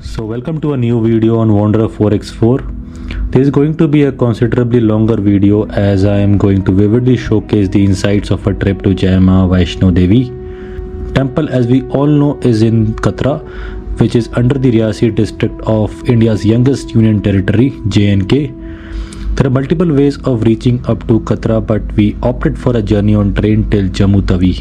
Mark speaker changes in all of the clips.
Speaker 1: So welcome to a new video on Wanderer 4x4. This is going to be a considerably longer video as I am going to vividly showcase the insights of a trip to Jai Maa Vaishno Devi. Temple, as we all know, is in Katra, which is under the Riyasi district of India's youngest union territory, J&K. There are multiple ways of reaching up to Katra, but we opted for a journey on train till Jammu Tawi.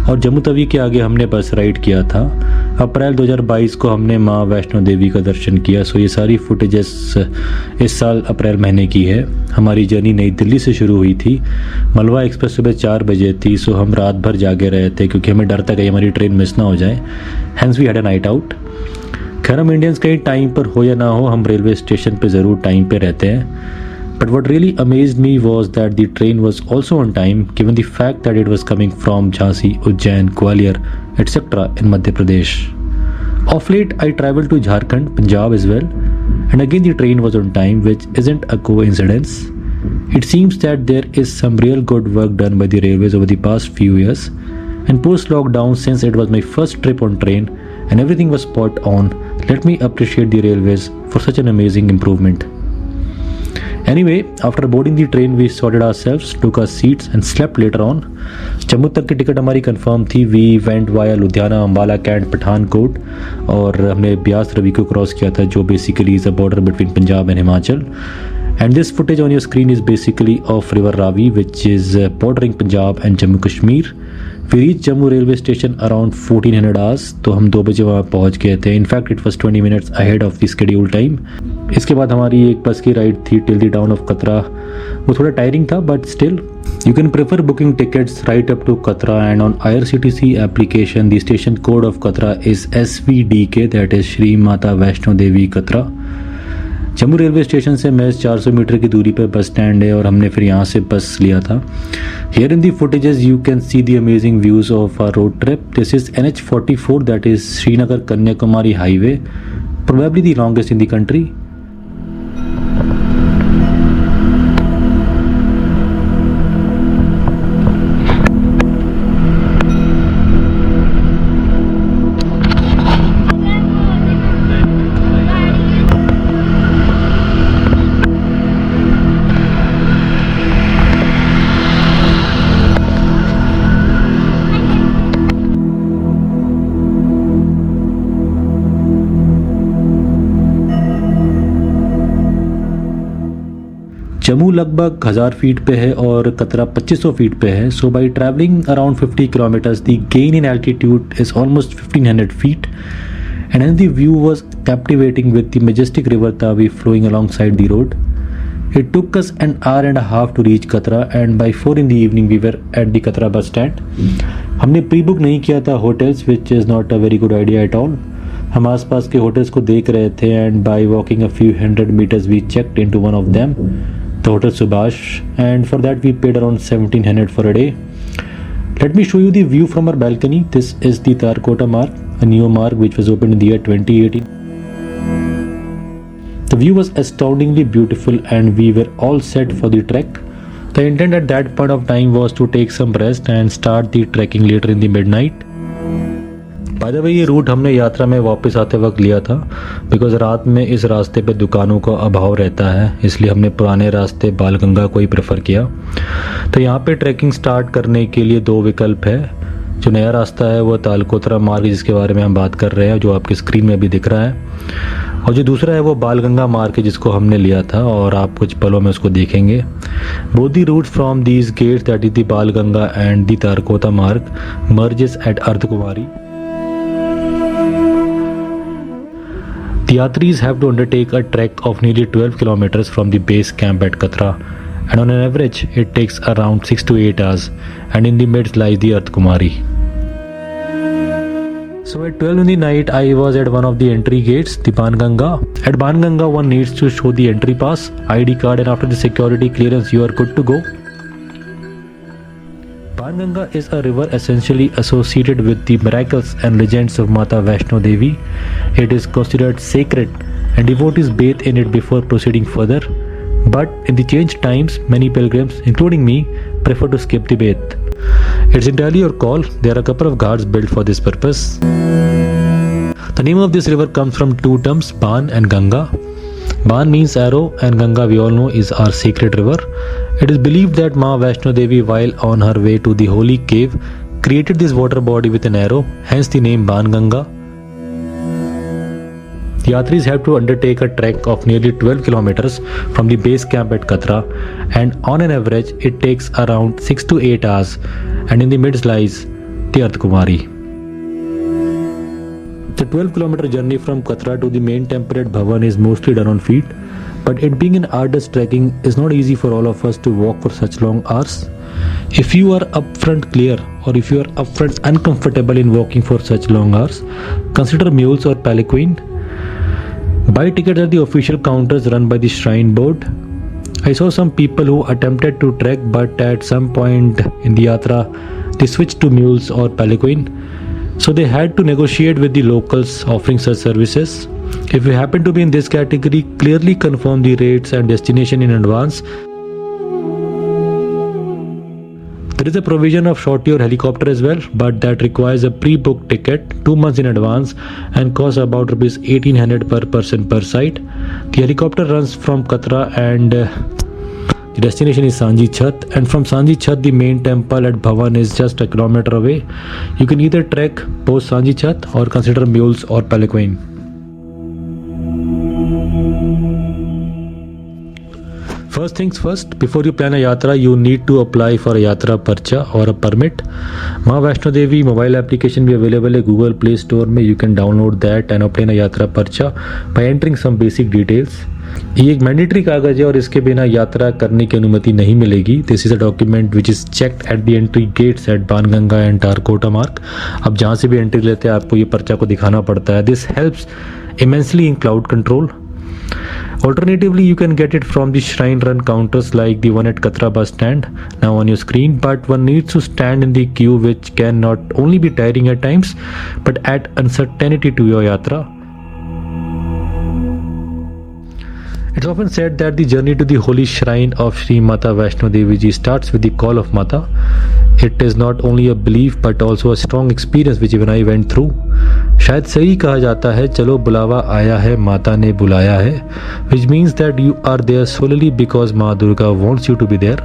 Speaker 1: और जम्मू तवी के आगे हमने बस ride किया था। अप्रैल 2022 को हमने माँ वैष्णो देवी का दर्शन किया। सो ये सारी फुटेजेस इस साल अप्रैल महीने की है। हमारी जर्नी नई दिल्ली से शुरू हुई थी। मलवा एक्सप्रेस सुबह 4 बजे थी, सो हम रात भर जागे रहे थे क्योंकि हमें डर था कहीं हमारी ट्रेन मिस ना हो जाए। Hence we had a night out. खैर, हम इंडियंस कहीं टाइम पर हो या ना हो, हम रेलवे स्टेशन पर ज़रूर टाइम पर रहते हैं। But what really amazed me was that the train was also on time, given the fact that it was coming from Jhansi, Ujjain, Gwalior, etc. in Madhya Pradesh. Of late, I traveled to Jharkhand, Punjab as well, and again the train was on time, which isn't a coincidence. It seems that there is some real good work done by the railways over the past few years, and post-lockdown, since it was my first trip on train and everything was spot on, let me appreciate the railways for such an amazing improvement. Anyway, after boarding the train, we sorted ourselves, took our seats and slept later on. Jammu तक की ticket हमारी confirm थी। We went via Ludhiana, Ambala cantt, Pathankot और हमने ब्यास रवि को cross किया था, जो basically is a border between Punjab and Himachal. And this footage on your screen is basically of River Ravi, which is bordering Punjab and Jammu Kashmir. We reached Jammu railway station around 1400 hours, तो हम 2 बजे वहाँ पहुँच गए थे. In fact, it was 20 minutes ahead of the scheduled time. इसके बाद हमारी एक बस की राइड थी till the town of Katra. वो थोड़ा टायरिंग था, but still you can prefer booking tickets right up to Katra, and on IRCTC application the station code of Katra is SVDK, that is Shri Mata Vaishno Devi Katra. Jammu railway station से महज 400 metre की दूरी पर bus stand है और हमने फिर यहाँ से बस लिया था. Here in the footages you can see the amazing views of our road trip. This is NH44, that is Srinagar Kanyakumari highway, probably the longest in the country. Jammu लगभग 1000 फीट पे है और कतरा 2500 फीट पे है. So by travelling around 50 kilometres the gain in altitude is almost 1500 feet and the view was captivating with the majestic river Tawi flowing alongside the road. It took us an hour and a half to reach Katra, and by 4 in the evening we were at the Katra bus stand. हमने pre book नहीं किया था hotels, which is not a very good idea at all. हम आसपास के hotels को देख रहे थे and by walking a few hundred meters we checked into one of them, the Hotel Subhash, and for that we paid around 1700 for a day. Let me show you the view from our balcony. This is the Tarkota Marg, a neo marg which was opened in the year 2018. The view was astoundingly beautiful and we were all set for the trek. The intent at that point of time was to take some rest and start the trekking later in the midnight. By the way, ये root हमने यात्रा में वापस आते वक्त लिया था because रात में इस रास्ते पे दुकानों का अभाव रहता है, इसलिए हमने पुराने रास्ते बालगंगा को ही प्रेफर किया. तो यहाँ पे ट्रैकिंग स्टार्ट करने के लिए 2 विकल्प है. जो नया रास्ता है वो तालकोतरा मार्ग, जिसके बारे में हम बात कर रहे हैं, जो आपकी स्क्रीन में भी दिख रहा है, और जो दूसरा है वो बालगंगा मार्ग है जिसको हमने लिया था और आप कुछ पलों में उसको देखेंगे. Both the routes from these gates, that is the Banganga and the Tarakote Marg, merges at Ardhkumari. The Yatris have to undertake a trek of nearly 12 kilometers from the base camp at Katra, and on an average it takes around 6 to 8 hours, and in the midst lies the Arthkumari. So at 12 in the night I was at one of the entry gates, the Banganga. At Banganga one needs to show the entry pass, ID card, and after the security clearance you are good to go. Banganga is a river essentially associated with the miracles and legends of Mata Vaishno Devi. It is considered sacred and devotees bathe in it before proceeding further. But in the changed times, many pilgrims, including me, prefer to skip the bath. It's entirely your call. There are a couple of ghats built for this purpose. The name of this river comes from two terms, Ban and Ganga. Ban means arrow and Ganga we all know is our sacred river. It is believed that Ma Vaishno Devi, while on her way to the holy cave, created this water body with an arrow, hence the name Ban Ganga. The Yatris have to undertake a trek of nearly 12 kilometers from the base camp at Katra, and on an average it takes around 6 to 8 hours, and in the midst lies the Ardhakumari. The 12-kilometer journey from Katra to the main temple at Bhavan is mostly done on feet, but it being an arduous trekking is not easy for all of us to walk for such long hours. If you are upfront clear or if you are upfront uncomfortable in walking for such long hours, consider mules or palanquin. Buy tickets at the official counters run by the Shrine Board. I saw some people who attempted to trek, but at some point in the yatra they switched to mules or palanquin. So they had to negotiate with the locals offering such services. If you happen to be in this category, clearly confirm the rates and destination in advance. There is a provision of shorty or helicopter as well, but that requires a pre-booked ticket 2 months in advance and costs about Rs 1800 per person per site. The helicopter runs from Katra and the destination is Sanji Chhat, and from Sanji Chhat the main temple at Bhavan is just a kilometer away. You can either trek post Sanji Chhat or consider mules or palanquin. First things first, before you plan a yatra, you need to apply for a yatra parcha or a permit. Ma Vaishno Devi mobile application भी available है Google Play Store में. You can download that and obtain a yatra parcha by entering some basic details. ये एक mandatory कागज है और इसके बिना यात्रा करने की अनुमति नहीं मिलेगी. This is a document which is checked at the entry gates at Banganga and Tarakote Marg. अब जहाँ से भी एंट्री लेते हैं आपको ये पर्चा को दिखाना पड़ता है. This helps immensely in cloud control. Alternatively, you can get it from the shrine run counters like the one at Katra bus stand now on your screen, but one needs to stand in the queue, which can not only be tiring at times but add uncertainty to your yatra. It's often said that the journey to the holy shrine of Shri Mata Vaishno Devi Ji starts with the call of Mata. It is not only a belief but also a strong experience which even I went through. शायद सही कहा जाता है, चलो बुलावा आया है, माता ने बुलाया है, which means that you are there solely because माँ Durga wants you to be there.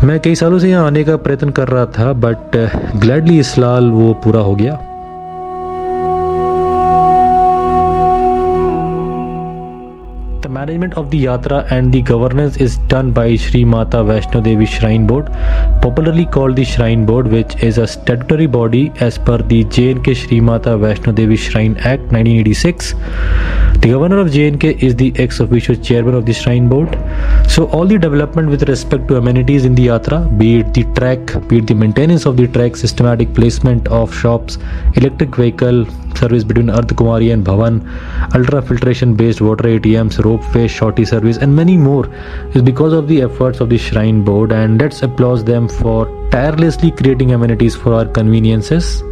Speaker 1: मैं कई सालों से यहाँ आने का प्रयत्न कर रहा था, बट ग्लैडली इस साल वो पूरा हो गया. The management of the yatra and the governance is done by Shri Mata Vaishno Devi Shrine Board, popularly called the Shrine Board, which is a statutory body as per the J&K Shri Mata Vaishno Devi Shrine Act 1986. The governor of J&K is the ex-officio chairman of the Shrine Board. So all the development with respect to amenities in the yatra, be it the track, be it the maintenance of the track, systematic placement of shops, electric vehicle service between Ardhakumari and Bhavan, ultra filtration based water ATMs, ropeway, shorty service and many more is because of the efforts of the Shrine Board, and let's applaud them for tirelessly creating amenities for our conveniences.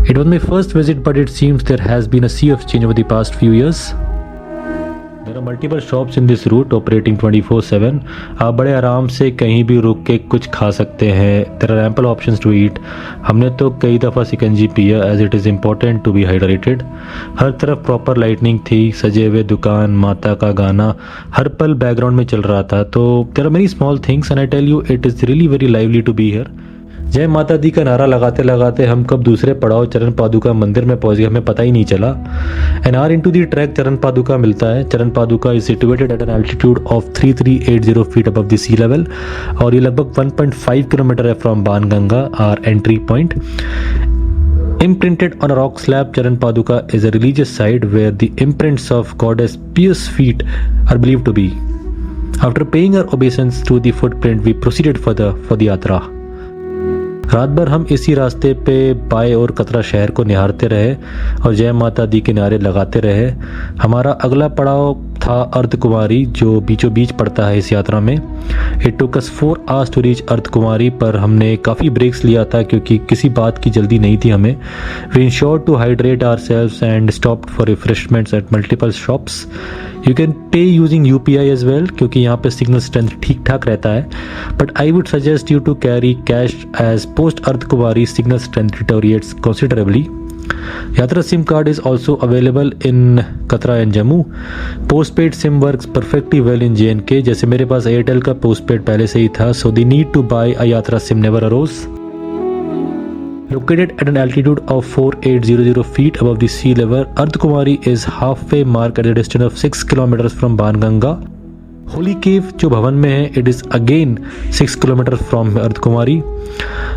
Speaker 1: It was my first visit, but it seems there has been a sea of change over the past few years. There are multiple shops in this route operating 24/7. आप बड़े आराम से कहीं भी रुक के कुछ खा सकते हैं. There are ample options to eat. हमने तो कई दफ़ा सिकंजी पिया as it is important to be hydrated. हर तरफ प्रॉपर लाइटनिंग थी, सजे हुए दुकान, माता का गाना हर पल बैकग्राउंड में चल रहा था. तो there are many small things and I tell you it is really very lively to be here. जय माता दी का नारा लगाते लगाते हम कब दूसरे पड़ाव चरण पादुका मंदिर में पहुंच गए हमें पता ही नहीं चला. And are into the track Charan Paduka मिलता है. Charan Paduka is situated at an altitude of 3380 feet above the sea level और ये लगभग 1.5 किलोमीटर है from Banganga or entry point. Imprinted on a rock slab, Charan Paduka is a religious site where the imprints of goddess Pious feet are believed to be. After paying our obeisance to the footprint, we proceeded further for the yatra. रात भर हम इसी रास्ते पे बाएं और कतरा शहर को निहारते रहे और जय माता दी के नारे लगाते रहे. हमारा अगला पड़ाव था अर्धकुमारी जो बीचों बीच पड़ता है इस यात्रा में. It took us 4 hours to reach Ardhkumari, पर हमने काफ़ी ब्रेक्स लिया था क्योंकि किसी बात की जल्दी नहीं थी हमें. We ensured to hydrate ourselves and stopped for refreshments at multiple shops. You can pay using UPI as well क्योंकि यहाँ पे सिग्नल स्ट्रेंथ ठीक ठाक रहता है, but I would suggest you to carry cash as post Ardhkumari signal strength deteriorates considerably. Yatra SIM card is also available in Katra and Jammu. Postpaid SIM works perfectly well in J&K. जैसे मेरे पास Airtel का postpaid पहले से ही था, so the need to buy a Yatra SIM never arose. Located at an altitude of 4800 feet above the sea level, Ardhkumari is halfway mark at a distance of 6 kilometers from Banganga. Holi केव जो भवन में है, it is again 6 kilometre from Ardhkumari.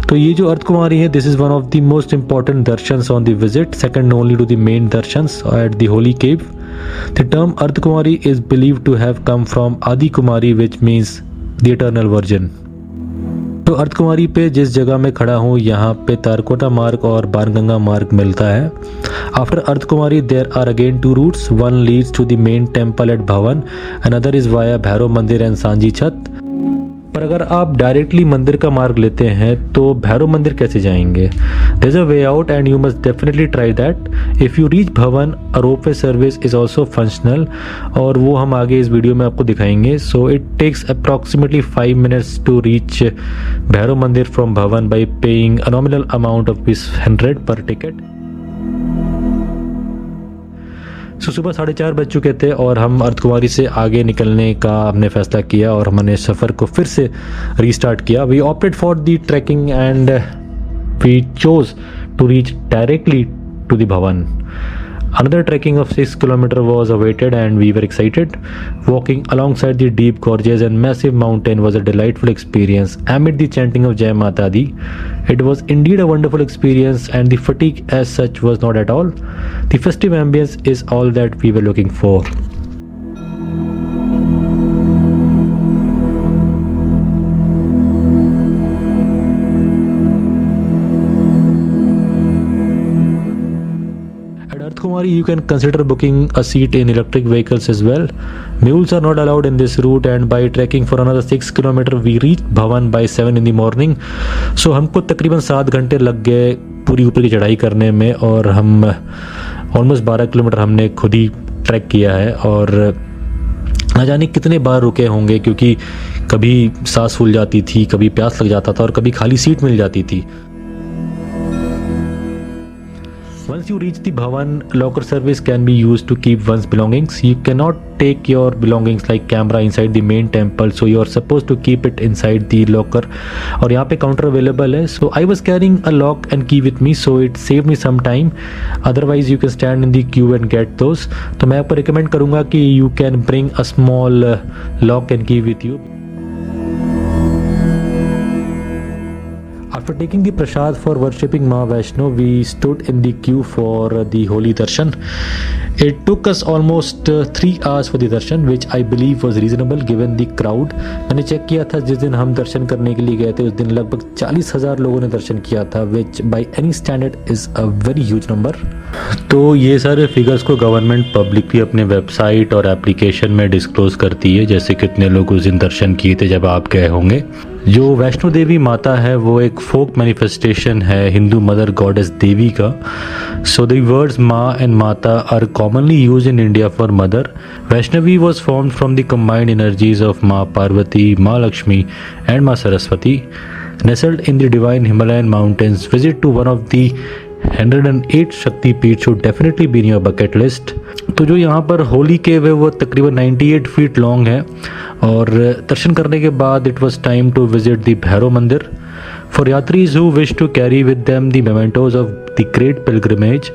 Speaker 1: तो ये जो अर्धकुमारी है, this is one of the most important darshans on the visit, second only to the main darshans at the holy cave. The term Ardhkumari is believed to have come from Adi Kumari which means the eternal virgin. तो अर्धकुमारी पे जिस जगह मैं खड़ा हूँ, यहाँ पे तारकोटा मार्ग और बाणगंगा मार्ग मिलता है. After Ardhkumari there are again 2 routes, one leads to the main temple at Bhawan, another is via Bhairav Mandir and Sanji छत. पर अगर आप डायरेक्टली मंदिर का मार्ग लेते हैं तो भैरव मंदिर कैसे जाएंगे? There is a way out and you must definitely try that. If you reach Bhawan, a ropeway service is also functional, और वो हम आगे इस वीडियो में आपको दिखाएंगे. So it takes approximately 5 minutes to reach Bhairav Mandir from Bhawan by paying a nominal amount of 100 per ticket. सुबह 4:30 बज चुके थे और हम अर्धकुमारी से आगे निकलने का हमने फैसला किया और हमने सफ़र को फिर से रीस्टार्ट किया. We opted for the trekking and we chose to reach directly to the Bhawan. Another trekking of 6 kilometers was awaited and we were excited. Walking alongside the deep gorges and massive mountain was a delightful experience amid the chanting of Jai Mata Di. It was indeed a wonderful experience and the fatigue as such was not at all. The festive ambience is all that we were looking for. Kumari, you can consider booking a seat in electric vehicles as well. Mules are not allowed in this route and by trekking for another 6 kilometers we reached Bhawan by 7 in the morning. So हमको तकरीबन 7 घंटे लग गए पूरी ऊपर की चढ़ाई करने में और हम ऑलमोस्ट 12 किलोमीटर हमने खुद ही ट्रैक किया है और ना जाने कितने बार रुके होंगे क्योंकि कभी सांस फूल जाती थी, कभी प्यास लग जाता था और कभी खाली सीट मिल जाती थी. Once you reach the Bhavan, locker service can be used to keep one's belongings. You cannot take your belongings like camera inside the main temple, so you are supposed to keep it inside the locker. और यहाँ पे counter available है. So I was carrying a lock and key with me, so it saved me some time. Otherwise you can stand in the queue and get those. तो मैं आपको recommend करूँगा कि you can bring a small lock and key with you. After taking the prasad for worshipping Ma Vaishno, we stood in the queue for the holy darshan. It took us almost 3 hours for the darshan, which I believe was reasonable given the crowd. मैंने check किया था जिस दिन हम दर्शन करने के लिए गए थे उस दिन लगभग 40,000 लोगों ने दर्शन किया था, which by any standard is a very huge number. तो ये सारे फिगर्स को गवर्नमेंट पब्लिकली अपने वेबसाइट और एप्लीकेशन में डिस्क्लोज करती है, जैसे कितने लोग उस दिन दर्शन किए थे जब आप गए होंगे. जो वैष्णो देवी माता है वो एक फोक मैनिफेस्टेशन है हिंदू मदर गॉडेस देवी का. सो द वर्ड्स माँ एंड माता are commonly used in India for mother. Vaishnavi was formed from the combined energies of Ma Parvati, Ma Lakshmi and Ma Saraswati. Nestled in the divine Himalayan mountains, visit to one of the 108 शक्ति पीठ should definitely be in your bucket list. तो जो यहाँ पर होली केव है वो तकरीबन 98 feet long है और दर्शन करने के बाद it was time to visit the Bhairav Mandir. For yatris who wish to carry with them the mementos of the great pilgrimage,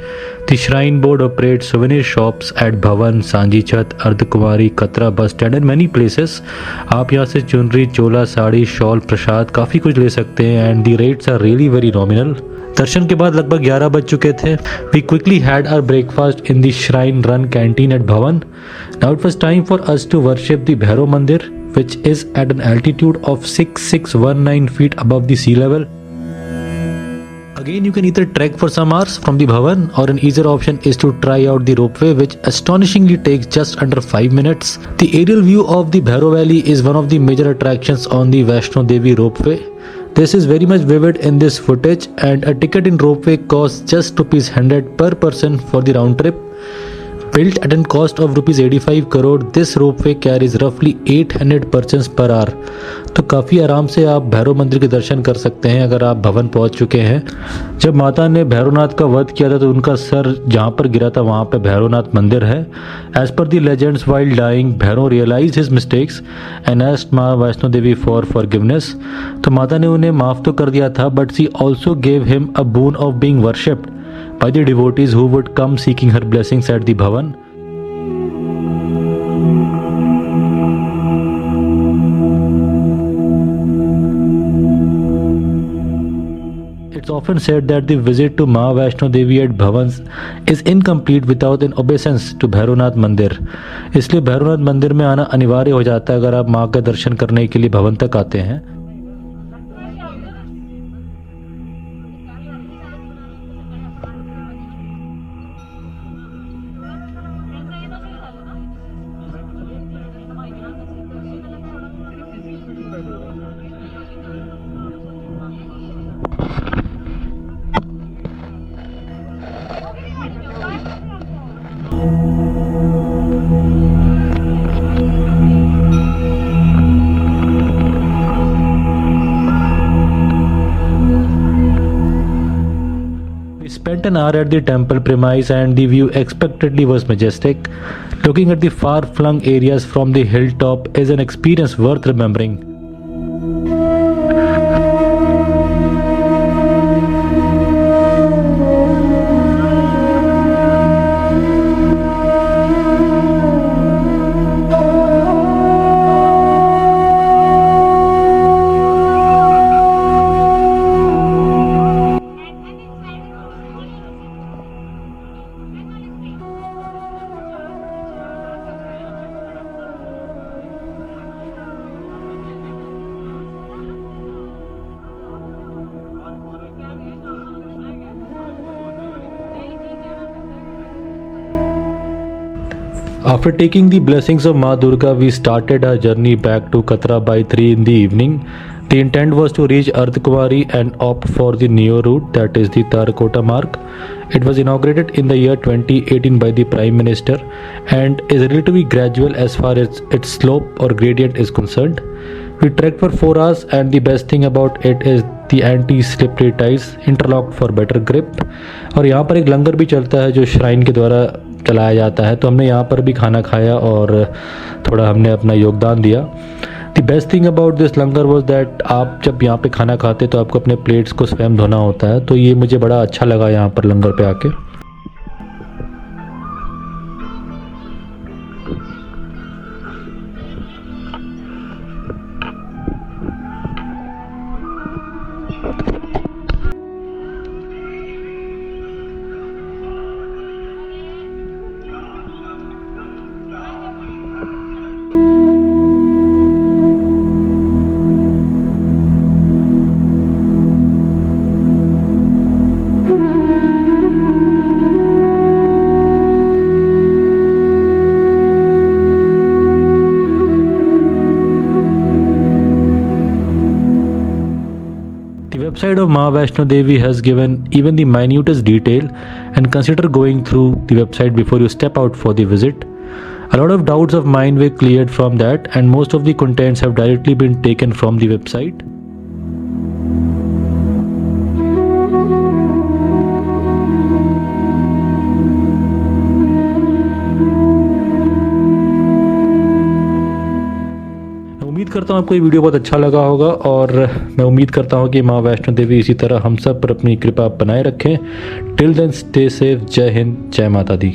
Speaker 1: the Shrine Board operates souvenir shops at Bhavan, Sanji Chhat, Ardhkumari, Katra bus stand and many places. आप यहाँ से चुनरी, चोला, sari, shawl, प्रसाद काफ़ी कुछ ले सकते हैं and the rates are really very nominal. दर्शन के बाद लगभग 11 बज चुके थे. We quickly had our breakfast in the Shrine Run canteen at Bhavan. Now it was time for us to worship the Bhairav Mandir, which is at an altitude of 6619 feet above the sea level. Again, you can either trek for some hours from the Bhavan or an easier option is to try out the ropeway, which astonishingly takes just under 5 minutes. The aerial view of the Bhairav Valley is one of the major attractions on the Vaishno Devi ropeway. This is very much vivid in this footage and a ticket in ropeway costs just ₹100 per person for the round trip. Built at a cost of rupees 85 crore, this ropeway carries roughly 800 persons per hour. तो काफ़ी आराम से आप भैरव मंदिर के दर्शन कर सकते हैं अगर आप भवन पहुंच चुके हैं। जब माता ने भैरवनाथ का वध किया था तो उनका सर जहां पर गिरा था वहां पर भैरवनाथ मंदिर है। As per the legends while dying Bhairav realize his mistakes and asked Maa Vaishno Devi for forgiveness. तो माता ने उन्हें माफ़ तो कर दिया था but she also gave him a boon of being worshipped by the devotees who would come seeking her blessings at the Bhavan. It's often said that the visit to Maa Vaishno Devi at Bhavans is incomplete without an obeisance to Bhairavnath मंदिर। इसलिए भैरवनाथ मंदिर में आना अनिवार्य हो जाता है अगर आप माँ का दर्शन करने के लिए भवन तक आते हैं। We spent an hour at the temple premise and the view expectedly was majestic. Looking at the far-flung areas from the hilltop is an experience worth remembering. After taking the blessings of Ma Durga, we started our journey back to Katra by 3 in the evening. The intent was to reach Ardhkumari and opt for the neo route, that is the Tarakota Marg. It was inaugurated in the year 2018 by the Prime Minister and is relatively gradual as far as its slope or gradient is concerned. We trekked for 4 hours and the best thing about it is the anti-slippery ties interlocked for better grip. और यहाँ पर एक लंगर भी चलता है जो shrine के द्वारा चलाया जाता है, तो हमने यहाँ पर भी खाना खाया और थोड़ा हमने अपना योगदान दिया। The best thing about this langar was that आप जब यहाँ पे खाना खाते तो आपको अपने प्लेट्स को स्वयं धोना होता है, तो ये मुझे बड़ा अच्छा लगा यहाँ पर लंगर पे आके। The website of Maa Vaishno Devi has given even the minutest detail, and consider going through the website before you step out for the visit. A lot of doubts of mine were cleared from that, and most of the contents have directly been taken from the website. उम्मीद करता हूँ आपको ये video बहुत अच्छा लगा होगा और मैं उम्मीद करता हूँ कि माँ वैष्णो देवी इसी तरह हम सब पर अपनी कृपा बनाए रखें। Till then stay safe. Jai Hind, जय माता दी।